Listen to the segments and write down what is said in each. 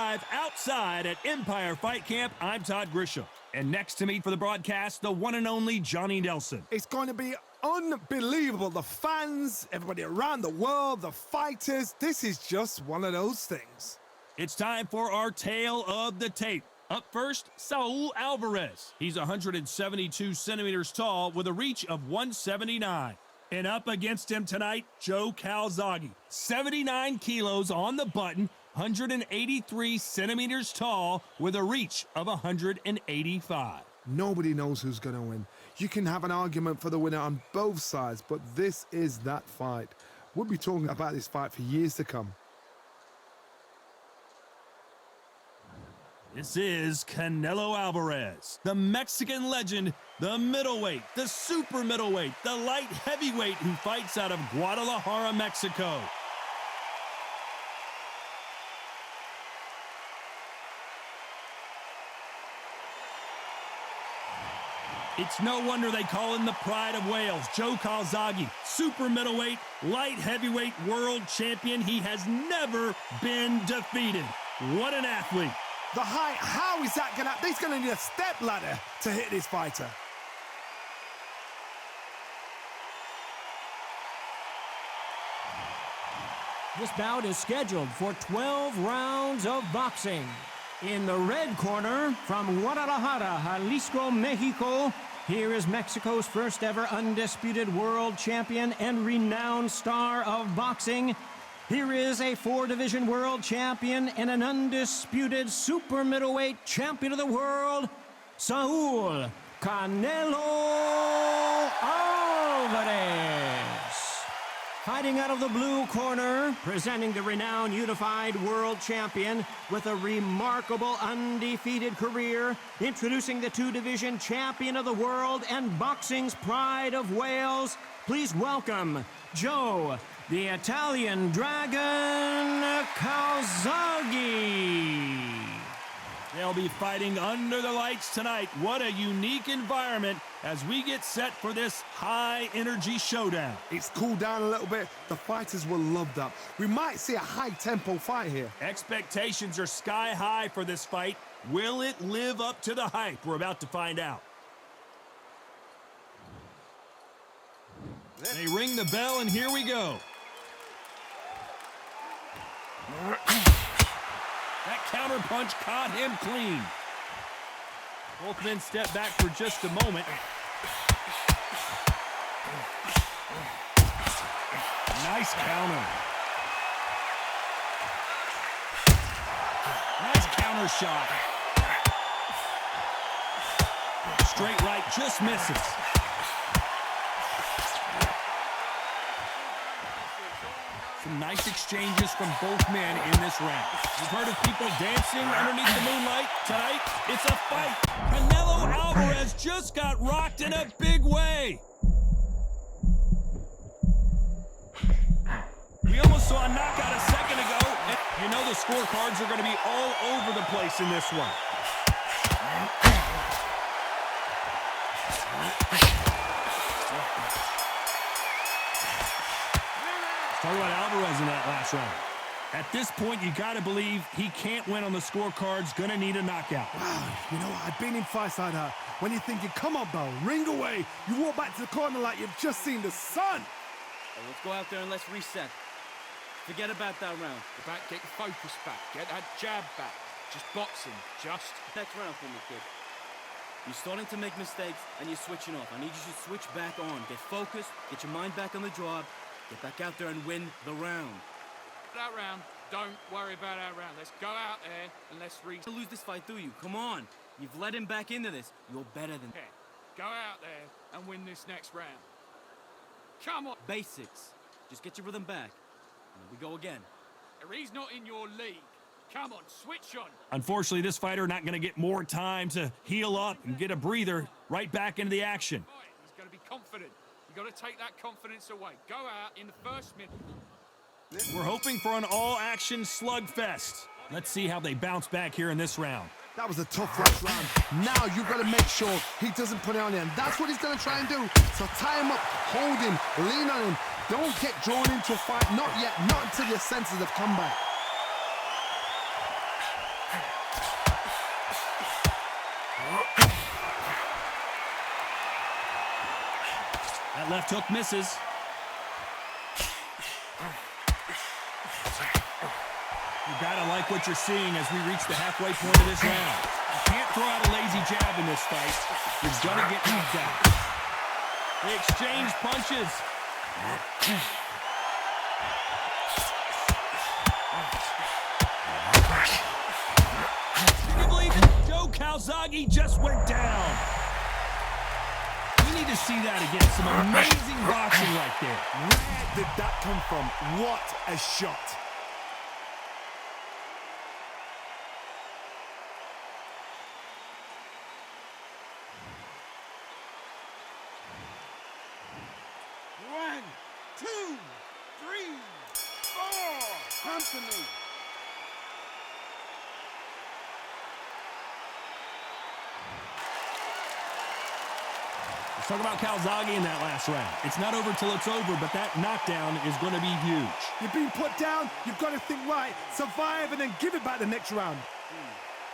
live outside at Empire Fight Camp. I'm Todd Grisham. And next to me for the broadcast, the one and only Johnny Nelson. It's going to be unbelievable. The fans, everybody around the world, the fighters. This is just one of those things. It's time for our tale of the tape. Up first, Saul Alvarez. He's 172 centimeters tall with a reach of 179. And up against him tonight, Joe Calzaghe. 79 kilos on the button, 183 centimeters tall with a reach of 185. Nobody knows who's going to win. You can have an argument for the winner on both sides, but this is that fight. We'll be talking about this fight for years to come. This is Canelo Alvarez, the Mexican legend, the middleweight, the super middleweight, the light heavyweight who fights out of Guadalajara, Mexico. It's no wonder they call him the pride of Wales. Joe Calzaghe, super middleweight, light heavyweight world champion. He has never been defeated. What an athlete. The height, how is that gonna... He's gonna need a step ladder to hit this fighter. This bout is scheduled for 12 rounds of boxing. In the red corner, from Guadalajara, Jalisco, Mexico, here is Mexico's first ever undisputed world champion and renowned star of boxing. Here is a 4-division world champion and an undisputed super middleweight champion of the world, Saul Canelo Alvarez. Fighting out of the blue corner, presenting the renowned unified world champion with a remarkable undefeated career, introducing the 2-division champion of the world and boxing's pride of Wales, please welcome Joe, the Italian Dragon Calzaghe. They'll be fighting under the lights tonight. What a unique environment as we get set for this high-energy showdown. It's cooled down a little bit. The fighters will love that. We might see a high-tempo fight here. Expectations are sky high for this fight. Will it live up to the hype? We're about to find out. They ring the bell, and here we go. That counter punch caught him clean. Both men step back for just a moment. Nice counter. Nice counter shot. Straight right just misses. Some nice exchanges from both men in this round. You've heard of people dancing underneath the moonlight. Tonight, it's a fight. Canelo Alvarez just got rocked in a big way. We almost saw a knockout a second ago. And you know the scorecards are going to be all over the place in this one. Talk about Alvarez in that last round. At this point, you got to believe he can't win on the scorecards. Going to need a knockout. Wow, you know what? I've been in fights like that. When you're thinking, come on, Bell, ring away. You walk back to the corner like you've just seen the sun. Well, let's go out there and let's reset. Forget about that round. Get your focus back. Get that jab back. Just boxing. Just. Next round for me, kid. You're starting to make mistakes and you're switching off. I need you to switch back on. Get focused. Get your mind back on the job. Get back out there and win the round. That round. Don't worry about our round. Let's go out there and let's to lose this fight, do you? Come on. You've led him back into this. You're better than... Okay. Go out there and win this next round. Come on. Basics. Just get your rhythm back. And we go again. He's not in your league. Come on, switch on. Unfortunately, this fighter not going to get more time to heal up and get a breather. Right back into the action. He's going to be confident. You've got to take that confidence away. Go out in the first minute. We're hoping for an all-action slugfest. Let's see how they bounce back here in this round. That was a tough last round. Now you've got to make sure he doesn't put it on you, and that's what he's going to try and do. So tie him up, hold him, lean on him. Don't get drawn into a fight. Not yet. Not until your senses have come back. That left hook misses. You gotta like what you're seeing as we reach the halfway point of this round. You can't throw out a lazy jab in this fight. You're gonna get knocked out. They exchange punches. Can you believe it? Joe Calzaghe just went down. We need to see that again. Some amazing boxing right there. Where did that come from? What a shot. One, two, three, four. Anthony. Let's talk about Calzaghe in that last round. It's not over till it's over, but that knockdown is going to be huge. You've been put down, you've got to think right, survive and then give it back the next round.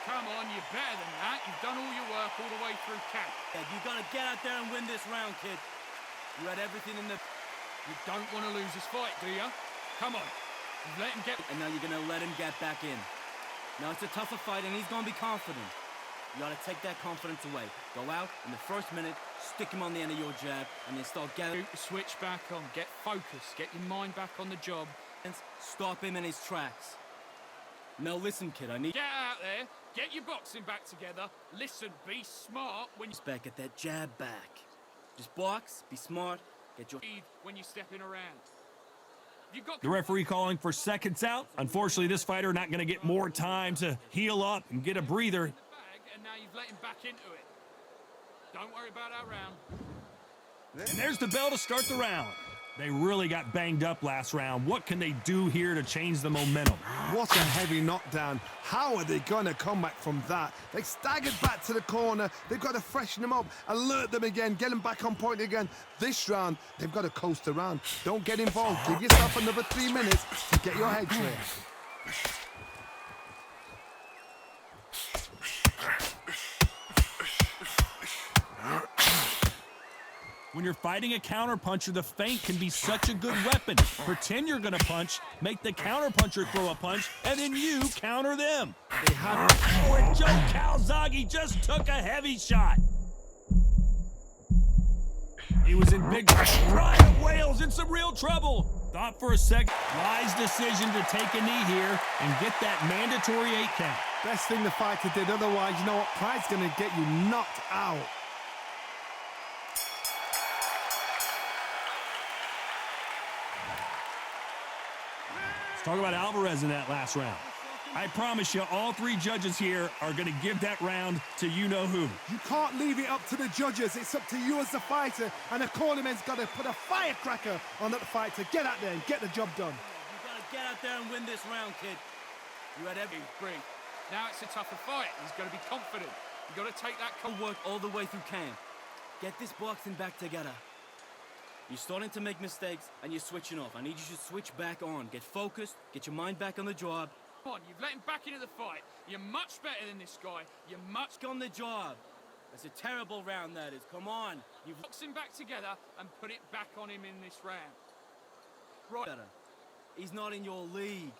Come on, you're better than that. You've done all your work all the way through camp. You gotta get out there and win this round, kid. You had everything in the... You don't want to lose this fight, do you? Come on. You've let him get... And now you're gonna let him get back in. Now it's a tougher fight and he's gonna be confident. You gotta take that confidence away. Go out in the first minute, stick him on the end of your jab, and then start getting... Switch back on. Get focused. Get your mind back on the job. Stop him in his tracks. Now listen, kid, I need... Get out there. Get your boxing back together. Listen, be smart when you... Back at that jab back. Just box, be smart, get your... When you're stepping around. You've got... The referee calling for seconds out. Unfortunately, this fighter not going to get more time to heal up and get a breather. And now you've let him back into it. Don't worry about our round. And there's the bell to start the round. They really got banged up last round. What can they do here to change the momentum? What a heavy knockdown. How are they going to come back from that? They staggered back to the corner. They've got to freshen them up, alert them again, get them back on point again. This round, they've got to coast around. Don't get involved. Give yourself another 3 minutes to get your head clear. When you're fighting a counterpuncher, the feint can be such a good weapon. Pretend you're going to punch, make the counterpuncher throw a punch, and then you counter them. They have... Oh, and Joe Calzaghe just took a heavy shot. He was in big Pride of Wales in some real trouble. Thought for a second. Wise decision to take a knee here and get that mandatory 8 count. Best thing the fighter did, otherwise, you know what? Pride's going to get you knocked out. Talk about Alvarez in that last round. I promise you, all 3 judges here are going to give that round to you-know-who. You can't leave it up to the judges. It's up to you as the fighter, and the cornerman's got to put a firecracker on that fighter. Get out there and get the job done. You gotta get out there and win this round, kid. You had every... Bring. Now it's a tougher fight. He's got to be confident. You got to take that... work all the way through camp. Get this boxing back together. You're starting to make mistakes, and you're switching off. I need you to switch back on. Get focused, get your mind back on the job. Come on, you've let him back into the fight. You're much better than this guy. You're much... On the job. That's a terrible round, that is. Come on. You've boxed him back together and put it back on him in this round. Right. better. He's not in your league.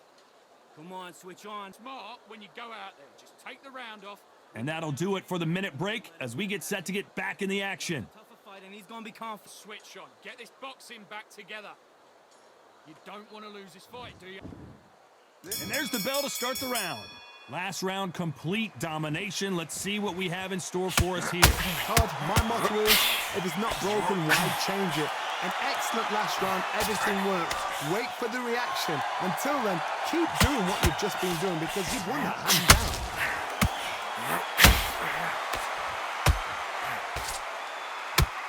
Come on, switch on. Smart when you go out there. Just take the round off. And that'll do it for the minute break as we get set to get back in the action. Tougher fight, and he's gonna be confident. Switch on. Get this boxing back together. You don't want to lose this fight, do you? And there's the bell to start the round. Last round, complete domination. Let's see what we have in store for us here. Todd, my motto is, if it's not broken, why change it? An excellent last round, everything worked. Wait for the reaction. Until then, keep doing what you've just been doing because you've won that hand down.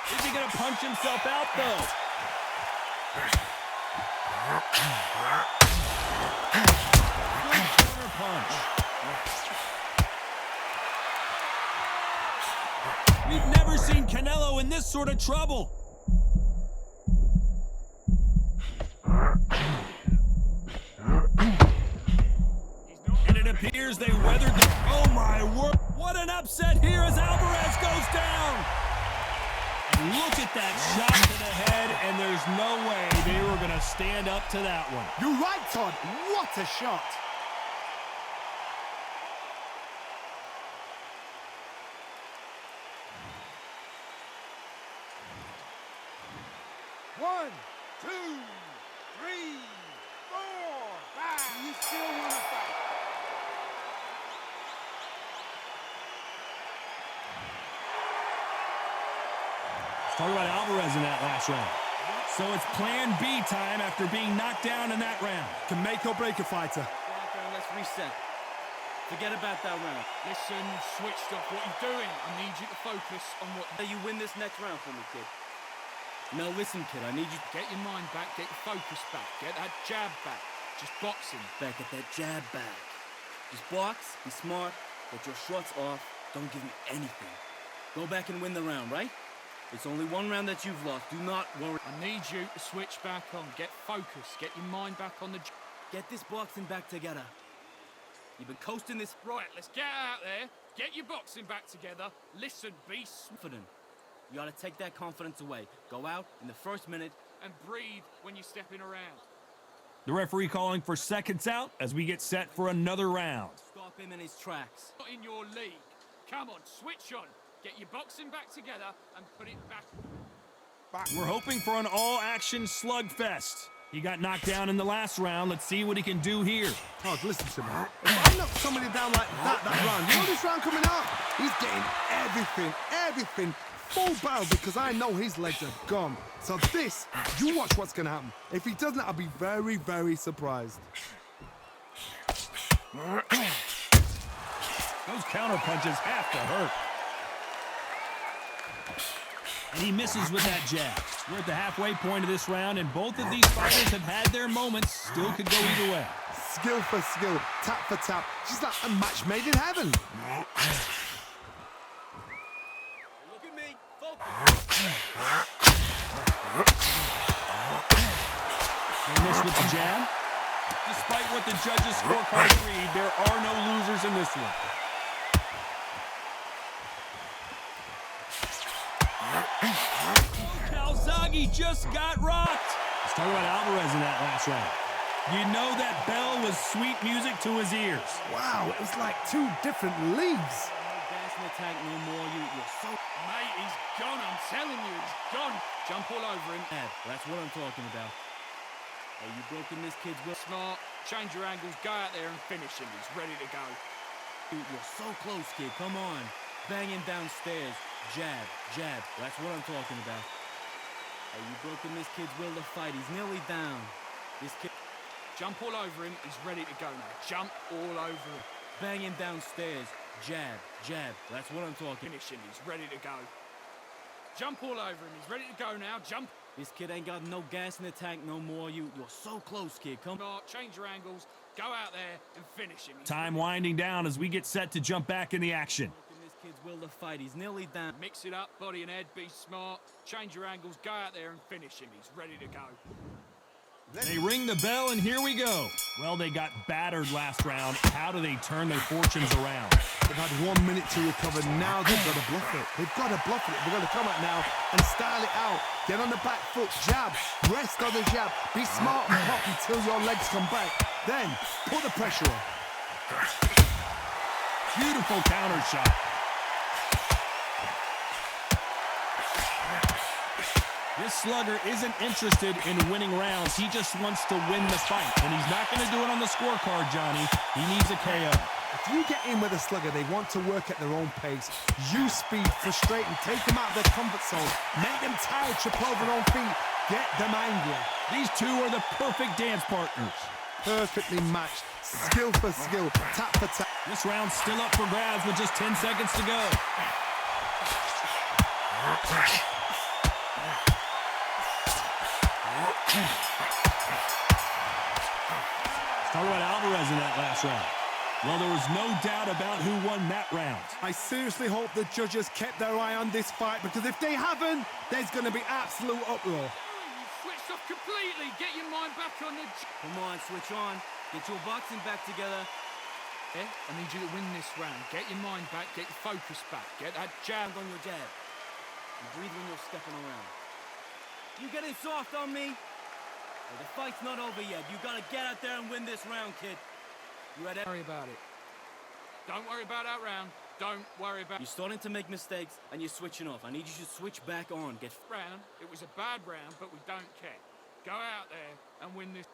Is he gonna punch himself out, though? Good counter punch. We've never seen Canelo in this sort of trouble. And it appears they weathered the... Oh, my word. What an upset here as Alvarez goes down. Look at that shot to the head, and there's no way they were going to stand up to that one. You're right, Todd. What a shot. One, two, three, four, five. You still want to fight? Let's talk about Alvarez in that last round. So it's plan B time after being knocked down in that round. Can make or break a fighter. Let's reset. Forget about that round. Listen, you've switched off. What are you doing? I need you to focus on what... You win this next round for me, kid. Now listen, kid, I need you to Get your mind back, get your focus back, get that jab back. Just boxing. back at that jab back. Just box, be smart, get your shots off, don't give me anything. Go back and win the round, right? It's only one round that you've lost. Do not worry. I need you to switch back on. Get focused. Get your mind back on the... Get this boxing back together. You've been coasting this... Right, let's get out there. Get your boxing back together. Listen, be confident. You gotta take that confidence away. Go out in the first minute. and breathe when you're stepping around. The referee calling for seconds out as we get set for another round. Stop him in his tracks. Not in your league. Come on, switch on. Get your boxing back together and put it back. We're hoping for an all-action slugfest. He got knocked down in the last round. Let's see what he can do here. Todd, listen to me. If I knock somebody down like that round, you know this round coming up? He's getting everything full barrel because I know his legs are gone. So this, you watch what's going to happen. If he doesn't, I'll be very, very surprised. Those counter punches have to hurt. And he misses with that jab. We're at the halfway point of this round, and both of these fighters have had their moments. Still could go either way. Skill for skill, tap for tap. She's like a match made in heaven. Look at me. Focus. They miss with the jab. Despite what the judges' scorecards read, there are no losers in this one. Calzaghe just got rocked. Let's talk about Alvarez in that last round. You know that bell was sweet music to his ears. Wow, it was like two different leagues. No gas in the tank no more. You're so... Mate, he's gone. I'm telling you, he's gone. Jump all over him. bad. That's what I'm talking about. Hey, you broken this kid's will. Smart. Change your angles. Go out there and finish him. He's ready to go. You're so close, kid. Come on. Bang him downstairs. Jab, jab. That's what I'm talking about. Hey, you broken this kid's will to fight. He's nearly down. This kid... Jump all over him. He's ready to go now. Jump all over him. Bang him downstairs. Jab, jab. That's what I'm talking. Finish him. He's ready to go. Jump all over him. He's ready to go now. Jump. This kid ain't got no gas in the tank no more. You're so close, kid. Come on. Smart. Change your angles. Go out there and finish him. Time winding down as we get set to jump back in the action. Broken this kid's will to fight. He's nearly down. Mix it up. Body and head. Be smart. Change your angles. Go out there and finish him. He's ready to go. They ring the bell, and here we go. Well, they got battered last round. How do they turn their fortunes around? They've had 1 minute to recover. Now they've got to bluff it. They've got to bluff it. They've got to come out now and style it out. Get on the back foot, jab, rest on the jab. Be smart and pop until your legs come back. Then put the pressure on. Beautiful counter shot. This slugger isn't interested in winning rounds. He just wants to win the fight. And he's not going to do it on the scorecard, Johnny. He needs a KO. If you get in with a slugger, they want to work at their own pace. Use speed, frustrate them, take them out of their comfort zone. Make them tired, trip over their own feet. Get them angry. These two are the perfect dance partners. Perfectly matched. Skill for skill, tap for tap. This round's still up for grabs with just 10 seconds to go. Let's talk about Alvarez in that last round. Well, there was no doubt about who won that round. I seriously hope the judges kept their eye on this fight because if they haven't, there's going to be absolute uproar. You switched off completely. Get your mind back on the... Come on, switch on. Get your boxing back together. I need you to win this round. Get your mind back. Get your focus back. Get that jab On your jab. And breathe when you're stepping around. You getting soft on me? Hey, the fight's not over yet. You gotta get out there and win this round, kid. You had Don't worry about it. Don't worry about that round. Don't worry about... You're starting to make mistakes, and you're switching off. I need you to switch back on. Get round. It was a bad round, but we don't care. Go out there and win this.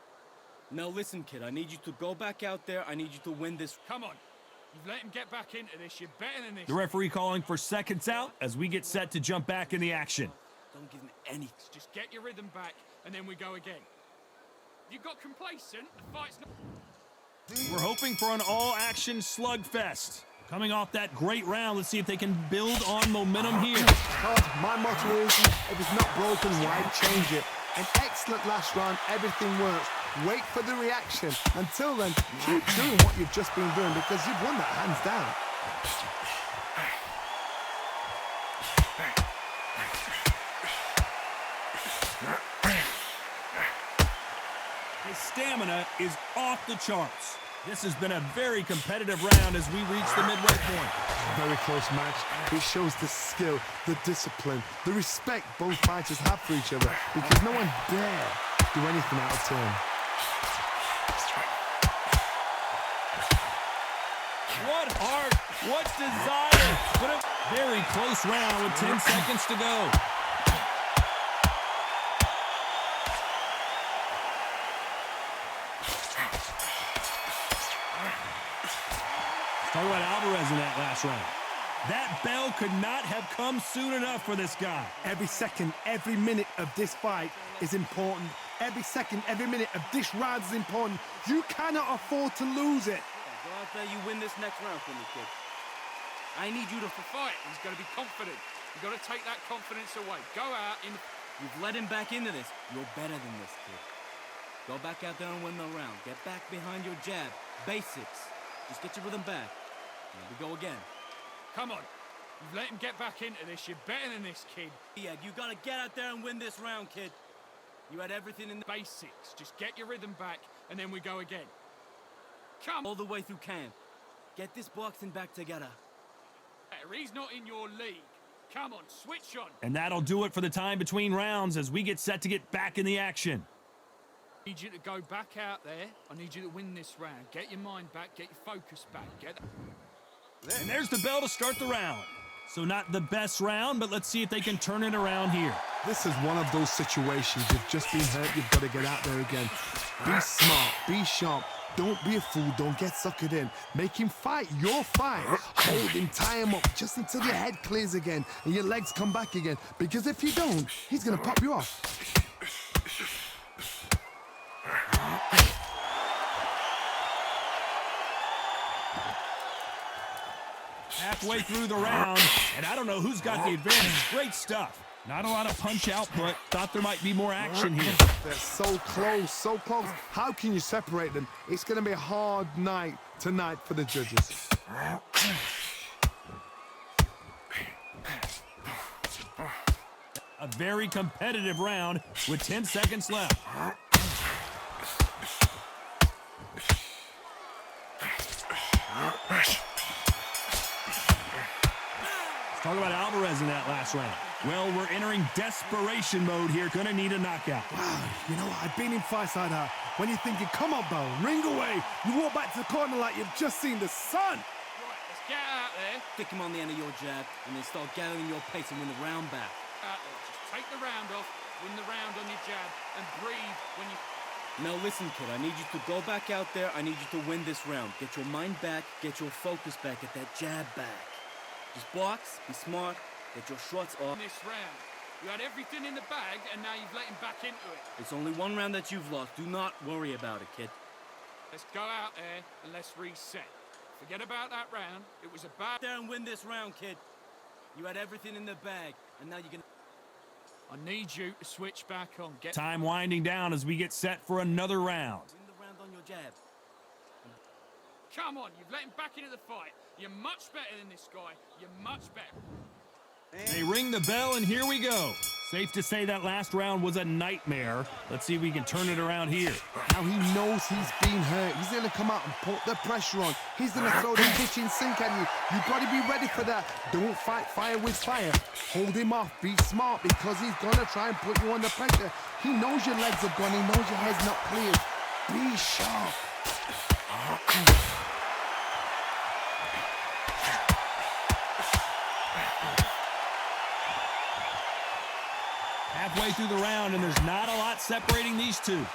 Now listen, kid. I need you to go back out there. I need you to win this. Come on. You've let him get back into this. You're better than this. The referee calling for seconds out as we get set to jump back in the action. Don't give him any. Just get your rhythm back, and then we go again. You got complacent. The fight's not... We're hoping for an all-action slugfest. Coming off that great round, let's see if they can build on momentum here. My motto is, if it's not broken, why change it? An excellent last round, everything works. Wait for the reaction. Until then, keep doing what you've just been doing because you've won that hands down. His stamina is off the charts. This has been a very competitive round as we reach the midway point. Very close match. It shows the skill, the discipline, the respect both fighters have for each other because no one dare do anything out of turn. What heart, what desire. But a very close round with 10 seconds to go. Talk about Alvarez in that last round. That bell could not have come soon enough for this guy. Every second, every minute of this fight is important. Every second, every minute of this round is important. You cannot afford to lose it. Go out there, you win this next round for me, kid. I need you to fight. He's got to be confident. You've got to take that confidence away. Go out in... You've let him back into this. You're better than this, kid. Go back out there and win the round. Get back behind your jab. Basics. Just get your rhythm back. Here we go again. Come on. You've let him get back into this. You're better than this, kid. Yeah, you got to get out there and win this round, kid. You had everything in the... Basics. Just get your rhythm back, and then we go again. Come all the way through camp. Get this boxing back together. He's not in your league. Come on, switch on. And that'll do it for the time between rounds as we get set to get back in the action. I need you to go back out there. I need you to win this round. Get your mind back. Get your focus back. And there's the bell to start the round. So not the best round, but let's see if they can turn it around here. This is one of those situations. You've just been hurt. You've got to get out there again. Be smart. Be sharp. Don't be a fool. Don't get suckered in. Make him fight your fight. Hold him, tie him up just until your head clears again and your legs come back again. Because if you don't, he's going to pop you off. Halfway through the round, and I don't know who's got the advantage. Great stuff. Not a lot of punch output. Thought there might be more action here. They're so close, so close. How can you separate them? It's going to be a hard night tonight for the judges. A very competitive round with 10 seconds left. Talk about Alvarez in that last round. Well, we're entering desperation mode here. Gonna need a knockout. Wow, you know what? I've been in fights like that. When you're thinking, come on, Bell, ring away. You walk back to the corner like you've just seen the sun. Right, let's get out there. Stick him on the end of your jab, and then start gathering your pace and win the round back. Out there. Just take the round off, win the round on your jab, and breathe when you... Now listen, kid, I need you to go back out there. I need you to win this round. Get your mind back, get your focus back, get that jab back. Just box, be smart, get your shots off. This round, you had everything in the bag, and now you've let him back into it. It's only one round that you've lost. Do not worry about it, kid. Let's go out there and let's reset. Forget about that round. It was a bad... There and win this round, kid. You had everything in the bag, and now you can... I need you to switch back on. Get Time winding down as we get set for another round. Win the round on your jab. Come on, you've let him back into the fight. You're much better than this guy. You're much better. They ring the bell, and here we go. Safe to say that last round was a nightmare. Let's see if we can turn it around here. Now he knows he's been hurt. He's going to come out and put the pressure on. He's going to throw the kitchen sink at you. You've got to be ready for that. Don't fight fire with fire. Hold him off. Be smart because he's going to try and put you under pressure. He knows your legs are gone. He knows your head's not cleared. Be sharp. Halfway through the round, and there's not a lot separating these two.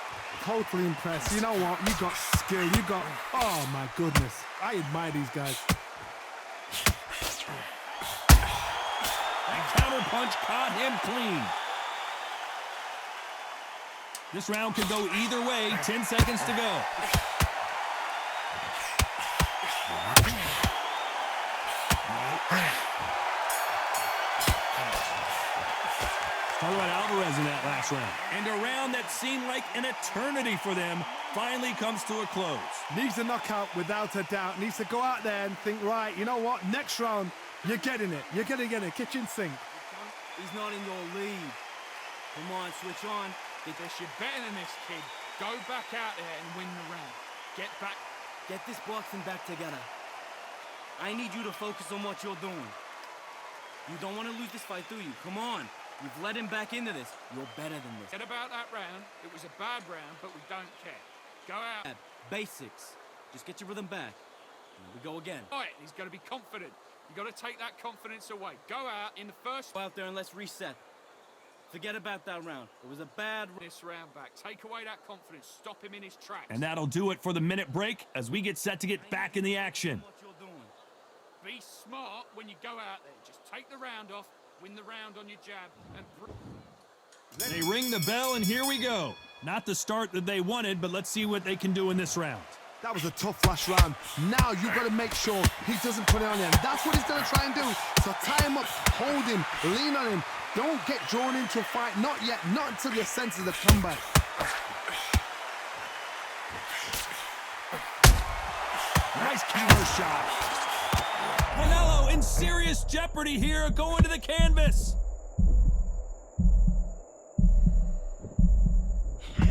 Totally impressed. You know what? You got skill. You got... Oh, my goodness. I admire these guys. That counter punch caught him clean. This round could go either way. 10 seconds to go. Talk about Alvarez in that last round. And a round that seemed like an eternity for them finally comes to a close. Needs a knockout without a doubt. Needs to go out there and think, right, you know what? Next round, you're getting it. You're going to get a kitchen sink. He's not in your league. Come on, switch on. You're better than this, kid. Go back out there and win the round. Get back. Get this boxing back together. I need you to focus on what you're doing. You don't want to lose this fight, do you? Come on. You've led him back into this. You're better than this. Forget about that round. It was a bad round, but we don't care. Go out. Basics. Just get your rhythm back. Here we go again. Right, he's got to be confident. You got to take that confidence away. Go out in the first. Go out there and let's reset. Forget about that round. It was a bad this round back. Take away that confidence. Stop him in his tracks. And that'll do it for the minute break as we get set to get back in the action. what you're doing. Be smart when you go out there. Just take the round off, win the round on your jab, and They ring the bell, and here we go. Not the start that they wanted, but let's see what they can do in this round. That was a tough last round. Now you've got to make sure he doesn't put it on you. And that's what he's going to try and do. So tie him up, hold him, lean on him. Don't get drawn into a fight. Not yet. Not until your senses have come back. Nice counter shot. Canelo in serious jeopardy here, going to the canvas.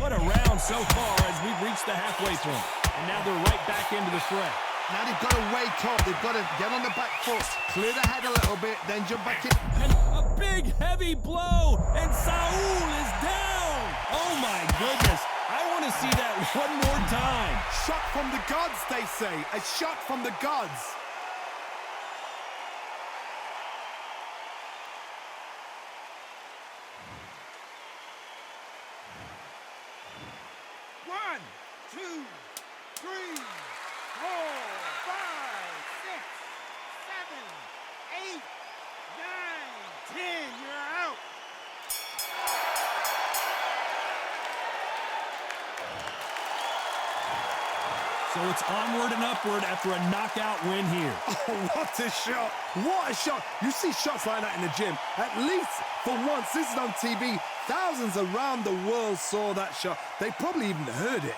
What a round so far as we've reached the halfway point. And now they're right back into the fray. Now they've got to wake up. They've got to get on the back foot, clear the head a little bit, then jump back in. And a big, heavy blow, and Saul is down. Oh, my goodness. I want to see that one more time. Shot from the gods, they say. A shot from the gods. One, two, 3, 4, 5, 6, 7, 8, 9, 10. You're out. So it's onward and upward after a knockout win here. Oh, what a shot. What a shot. You see shots like that in the gym. At least for once, this is on TV. Thousands around the world saw that shot. They probably even heard it.